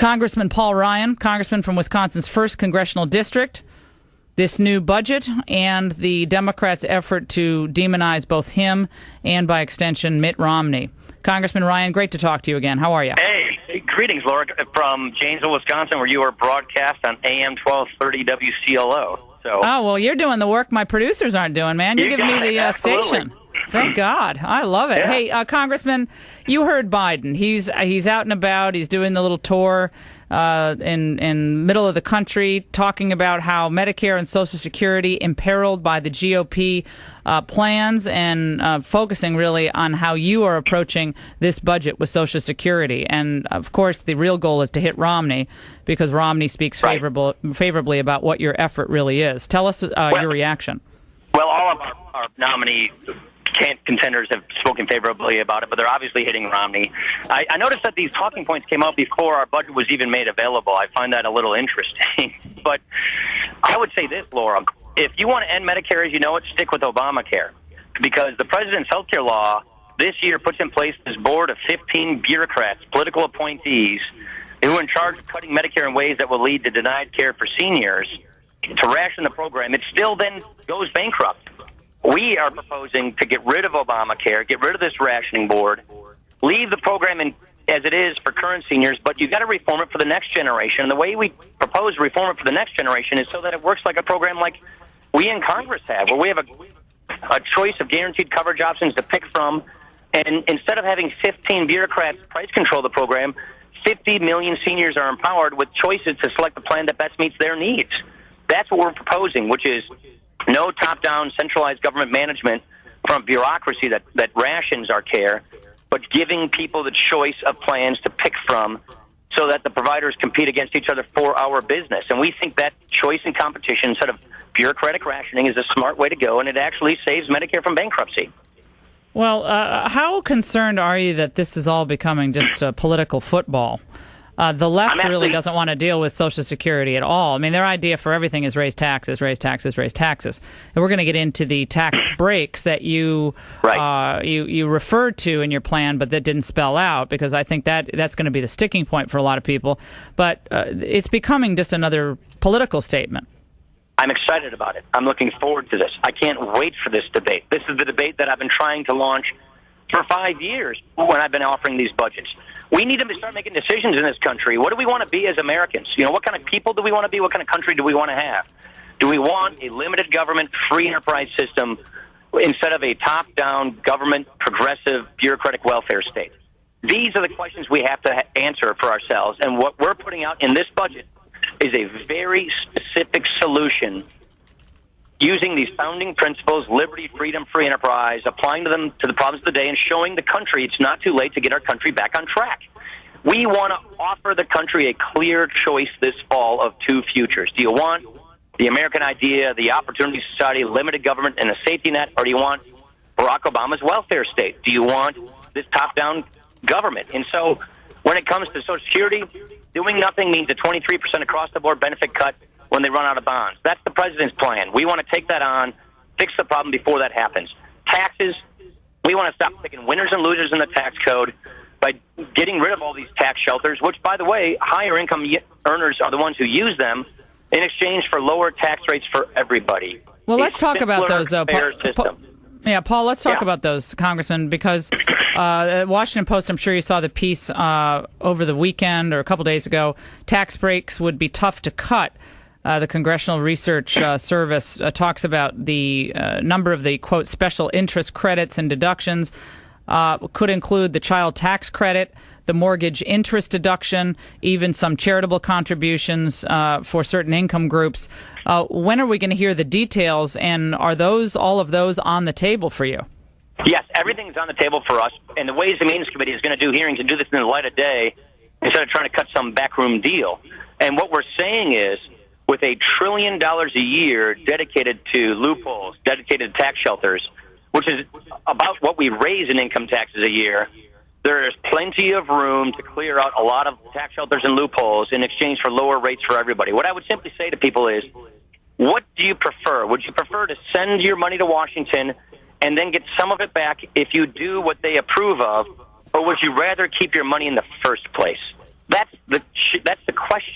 Congressman Paul Ryan, congressman from Wisconsin's 1st Congressional District. This new budget and the Democrats' effort to demonize both him and, by extension, Mitt Romney. Congressman Ryan, great to talk to you again. How are you? Hey, greetings, Laura, from Janesville, Wisconsin, where you are broadcast on AM 1230 WCLO. Oh, well, you're doing the work my producers aren't doing, man. You're giving me the station. Thank God. I love it. Yeah. Hey, Congressman, you heard Biden. He's out and about. He's doing the little tour in middle of the country, talking about how Medicare and Social Security imperiled by the GOP plans, and focusing really on how you are approaching this budget with Social Security. And, of course, the real goal is to hit Romney, because Romney speaks favorably about what your effort really is. Tell us your reaction. Well, all of our nominee contenders have spoken favorably about it, but they're obviously hitting Romney. I noticed that these talking points came out before our budget was even made available. I find that a little interesting. But I would say this, Laura. If you want to end Medicare as you know it, stick with Obamacare. Because the president's health care law this year puts in place this board of 15 bureaucrats, political appointees, who are in charge of cutting Medicare in ways that will lead to denied care for seniors, to ration the program. It still then goes bankrupt. We are proposing to get rid of Obamacare, get rid of this rationing board, leave the program as it is for current seniors, but you've got to reform it for the next generation. And the way we propose to reform it for the next generation is so that it works like a program like we in Congress have, where we have a choice of guaranteed coverage options to pick from. And instead of having 15 bureaucrats price control the program, 50 million seniors are empowered with choices to select the plan that best meets their needs. That's what we're proposing, which is no top-down centralized government management from bureaucracy that rations our care, but giving people the choice of plans to pick from so that the providers compete against each other for our business. And we think that choice and competition instead of bureaucratic rationing is a smart way to go, and it actually saves Medicare from bankruptcy. Well, how concerned are you that this is all becoming just political football? The left really doesn't want to deal with Social Security at all. I mean, their idea for everything is raise taxes, raise taxes, raise taxes. And we're going to get into the tax breaks that you referred to in your plan, but that didn't spell out, because I think that's going to be the sticking point for a lot of people. But it's becoming just another political statement. I'm excited about it. I'm looking forward to this. I can't wait for this debate. This is the debate that I've been trying to launch for 5 years when I've been offering these budgets. We need to start making decisions in this country. What do we want to be as Americans? You know, what kind of people do we want to be? What kind of country do we want to have? Do we want a limited government, free enterprise system instead of a top-down government, progressive, bureaucratic welfare state? These are the questions we have to answer for ourselves. And what we're putting out in this budget is a very specific solution using these founding principles, liberty, freedom, free enterprise, applying to them to the problems of the day, and showing the country it's not too late to get our country back on track. We want to offer the country a clear choice this fall of two futures. Do you want the American idea, the opportunity society, limited government, and a safety net, or do you want Barack Obama's welfare state? Do you want this top-down government? And so when it comes to Social Security, doing nothing means a 23% across-the-board benefit cut when they run out of bonds. That's the president's plan. We want to take that on, fix the problem before that happens. Taxes, we want to stop picking winners and losers in the tax code by getting rid of all these tax shelters, which, by the way, higher income earners are the ones who use them in exchange for lower tax rates for everybody. Well, let's talk about those, though. Paul, let's talk about those, Congressman, because Washington Post, I'm sure you saw the piece over the weekend or a couple days ago, tax breaks would be tough to cut. The Congressional Research Service talks about the number of the, quote, special interest credits and deductions could include the child tax credit, the mortgage interest deduction, even some charitable contributions for certain income groups. When are we going to hear the details, and are all of those on the table for you? Yes, everything's on the table for us, and the Ways and Means Committee is going to do hearings and do this in the light of day instead of trying to cut some backroom deal. And what we're saying is, with $1 trillion a year dedicated to loopholes, dedicated to tax shelters, which is about what we raise in income taxes a year, there is plenty of room to clear out a lot of tax shelters and loopholes in exchange for lower rates for everybody. What I would simply say to people is, what do you prefer? Would you prefer to send your money to Washington and then get some of it back if you do what they approve of, or would you rather keep your money in the first place? That's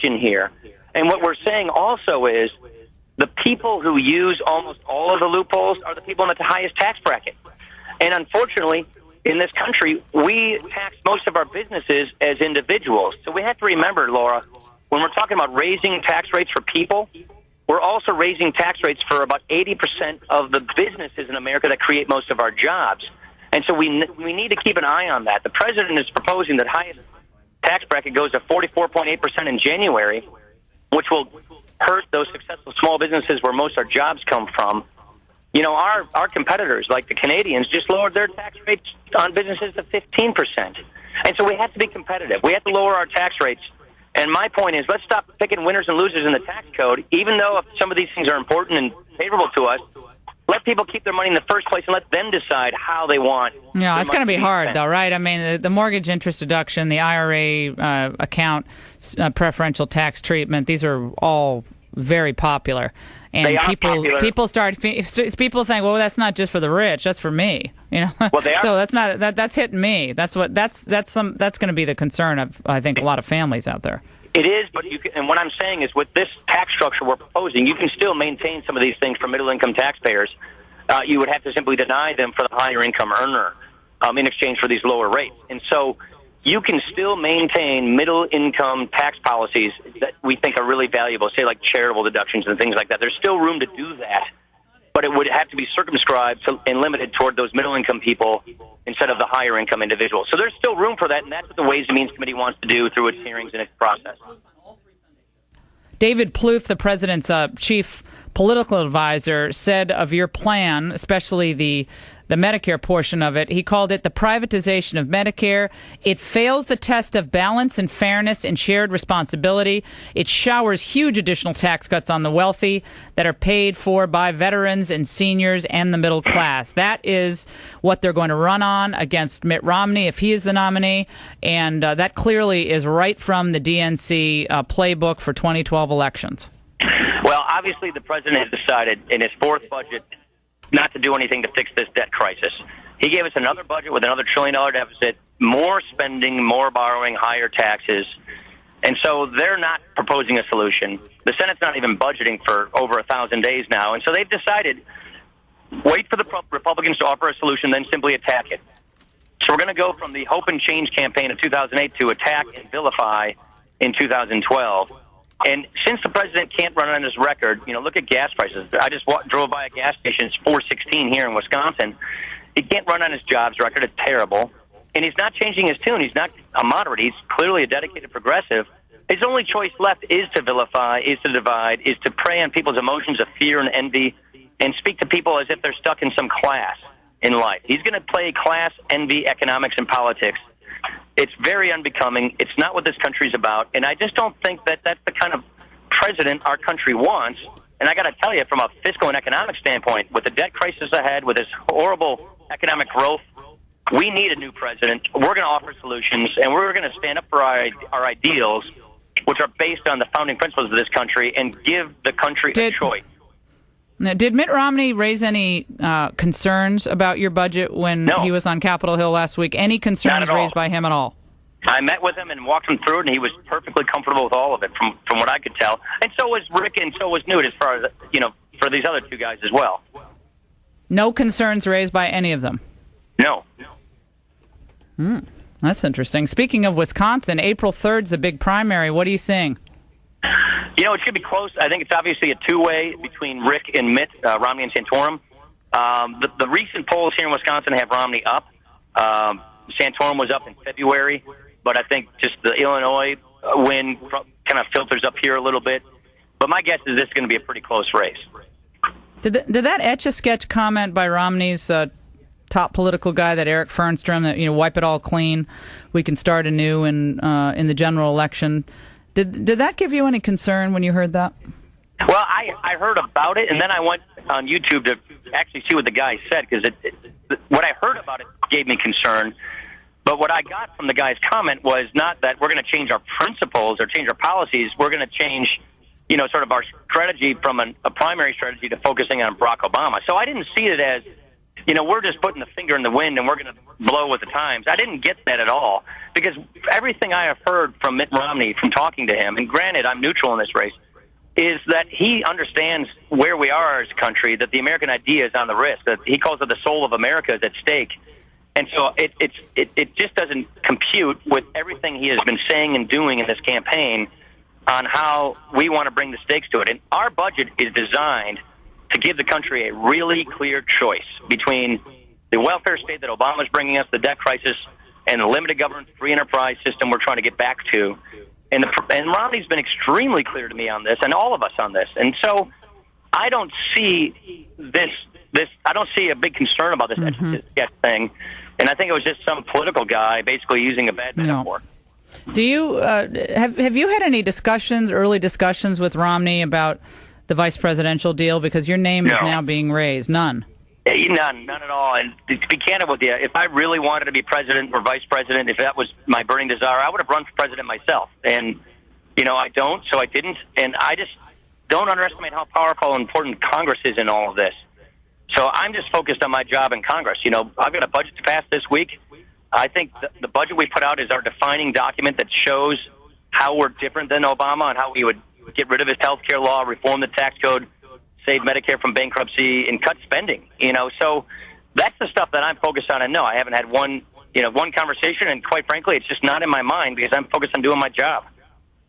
question here. And what we're saying also is the people who use almost all of the loopholes are the people in the highest tax bracket. And unfortunately, in this country, we tax most of our businesses as individuals. So we have to remember, Laura, when we're talking about raising tax rates for people, we're also raising tax rates for about 80% of the businesses in America that create most of our jobs. And so we need to keep an eye on that. The president is proposing that highest tax bracket goes to 44.8% in January, which will hurt those successful small businesses where most of our jobs come from. You know, our competitors, like the Canadians, just lowered their tax rates on businesses to 15%. And so we have to be competitive. We have to lower our tax rates. And my point is, let's stop picking winners and losers in the tax code. Even though if some of these things are important and favorable to us, let people keep their money in the first place and let them decide how they want. Yeah, it's going to be hard, though, right? I mean, the mortgage interest deduction, the IRA account, preferential tax treatment, these are all very popular. And they are popular. People think, well, that's not just for the rich, that's for me. You know, well, they are. So that's hitting me. That's going to be the concern of, I think, a lot of families out there. It is, but and what I'm saying is, with this tax structure we're proposing, you can still maintain some of these things for middle-income taxpayers. You would have to simply deny them for the higher-income earner in exchange for these lower rates. And so you can still maintain middle-income tax policies that we think are really valuable, say like charitable deductions and things like that. There's still room to do that, but it would have to be circumscribed and limited toward those middle-income people instead of the higher-income individuals. So there's still room for that, and that's what the Ways and Means Committee wants to do through its hearings and its process. David Plouffe, the president's chief political advisor, said of your plan, especially the Medicare portion of it, he called it the privatization of Medicare. It fails the test of balance and fairness and shared responsibility. It showers huge additional tax cuts on the wealthy that are paid for by veterans and seniors and the middle class. That is what they're going to run on against Mitt Romney if he is the nominee, and that clearly is right from the DNC playbook for 2012 elections. Well, obviously the president has decided in his fourth budget not to do anything to fix this debt crisis. He gave us another budget with another $1 trillion deficit, more spending, more borrowing, higher taxes. And so they're not proposing a solution. The Senate's not even budgeting for over 1,000 days now. And so they've decided, wait for the Republicans to offer a solution, then simply attack it. So we're going to go from the Hope and Change campaign of 2008 to attack and vilify in 2012. And since the president can't run on his record, look at gas prices. I just drove by a gas station. It's $4.16 here in Wisconsin. He can't run on his jobs record. It's terrible. And he's not changing his tune. He's not a moderate. He's clearly a dedicated progressive. His only choice left is to vilify, is to divide, is to prey on people's emotions of fear and envy and speak to people as if they're stuck in some class in life. He's going to play class, envy, economics, and politics. It's very unbecoming. It's not what this country's about. And I just don't think that that's the kind of president our country wants. And I got to tell you, from a fiscal and economic standpoint, with the debt crisis ahead, with this horrible economic growth, we need a new president. We're going to offer solutions, and we're going to stand up for our ideals, which are based on the founding principles of this country, and give the country a choice. Did Mitt Romney raise any concerns about your budget when he was on Capitol Hill last week? Any concerns raised by him at all? I met with him and walked him through it, and he was perfectly comfortable with all of it, from what I could tell. And so was Rick, and so was Newt, as far as for these other two guys as well. No concerns raised by any of them? No. That's interesting. Speaking of Wisconsin, April 3rd is a big primary. What are you seeing? It's going to be close. I think it's obviously a two-way between Rick and Mitt, Romney and Santorum. The recent polls here in Wisconsin have Romney up. Santorum was up in February, but I think just the Illinois win kind of filters up here a little bit. But my guess is this is going to be a pretty close race. Did that Etch-a-Sketch comment by Romney's top political guy, that Eric Fernstrom, that wipe it all clean, we can start anew in the general election? Did that give you any concern when you heard that? Well, I heard about it, and then I went on YouTube to actually see what the guy said, because what I heard about it gave me concern. But what I got from the guy's comment was not that we're going to change our principles or change our policies. We're going to change, sort of our strategy from a primary strategy to focusing on Barack Obama. So I didn't see it as we're just putting the finger in the wind and we're going to blow with the times. I didn't get that at all, because everything I have heard from Mitt Romney from talking to him, and granted, I'm neutral in this race, is that he understands where we are as a country, that the American idea is on the risk, that he calls it the soul of America is at stake. And so it just doesn't compute with everything he has been saying and doing in this campaign on how we want to bring the stakes to it. And our budget is designed to give the country a really clear choice between the welfare state that Obama's bringing us, the debt crisis, and the limited government free enterprise system we're trying to get back to. And Romney's been extremely clear to me on this, and all of us on this. And so I don't see this. I don't see a big concern about this sketch thing. And I think it was just some political guy basically using a bad metaphor. Do you have you had any early discussions with Romney about the vice presidential deal? Because your name is now being raised. None. None at all. And to be candid with you, if I really wanted to be president or vice president, if that was my burning desire, I would have run for president myself. And, I don't, so I didn't. And I just don't underestimate how powerful and important Congress is in all of this. So I'm just focused on my job in Congress. I've got a budget to pass this week. I think the budget we put out is our defining document that shows how we're different than Obama and how we would get rid of his health care law, reform the tax code, save Medicare from bankruptcy, and cut spending. So that's the stuff that I'm focused on. And no, I haven't had one conversation, and quite frankly, it's just not in my mind because I'm focused on doing my job.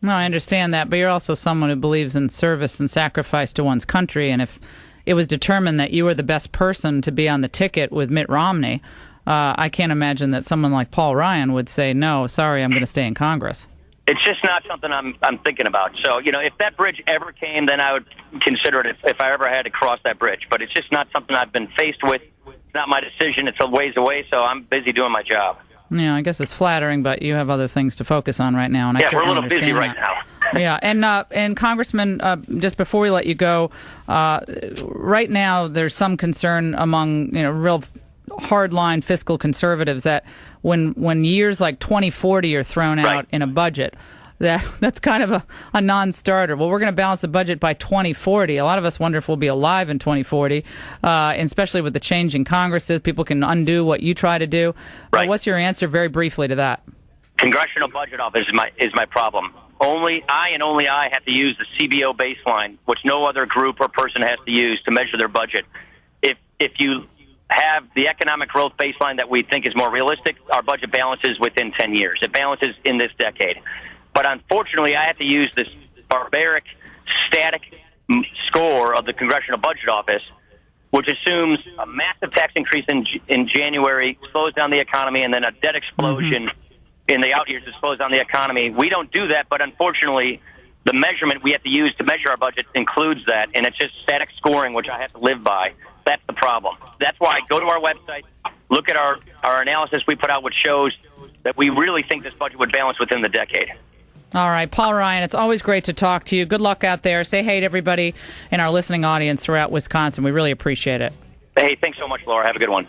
No, I understand that, but you're also someone who believes in service and sacrifice to one's country, and if it was determined that you were the best person to be on the ticket with Mitt Romney, I can't imagine that someone like Paul Ryan would say, no, sorry, I'm going to stay in Congress. It's just not something I'm thinking about. So, if that bridge ever came, then I would consider it if I ever had to cross that bridge. But it's just not something I've been faced with. It's not my decision. It's a ways away, so I'm busy doing my job. Yeah, I guess it's flattering, but you have other things to focus on right now, and we're a little busy right now. Yeah, and Congressman, just before we let you go, right now there's some concern among real hardline fiscal conservatives that when years like 2040 are thrown out in a budget, that's kind of a non-starter. Well, we're going to balance the budget by 2040. A lot of us wonder if we'll be alive in 2040, and especially with the change in Congresses. People can undo what you try to do. Right. What's your answer, very briefly, to that? Congressional Budget Office is my problem. Only I have to use the CBO baseline, which no other group or person has to use to measure their budget. If you have the economic growth baseline that we think is more realistic, our budget balances within 10 years. It balances in this decade. But unfortunately, I have to use this barbaric, static score of the Congressional Budget Office, which assumes a massive tax increase in January, slows down the economy, and then a debt explosion in the out years that slows down the economy. We don't do that, but unfortunately, the measurement we have to use to measure our budget includes that, and it's just static scoring, which I have to live by. That's the problem. That's why I go to our website, look at our analysis we put out, which shows that we really think this budget would balance within the decade. All right, Paul Ryan, it's always great to talk to you. Good luck out there. Say hey to everybody in our listening audience throughout Wisconsin. We really appreciate it. Hey, thanks so much, Laura. Have a good one.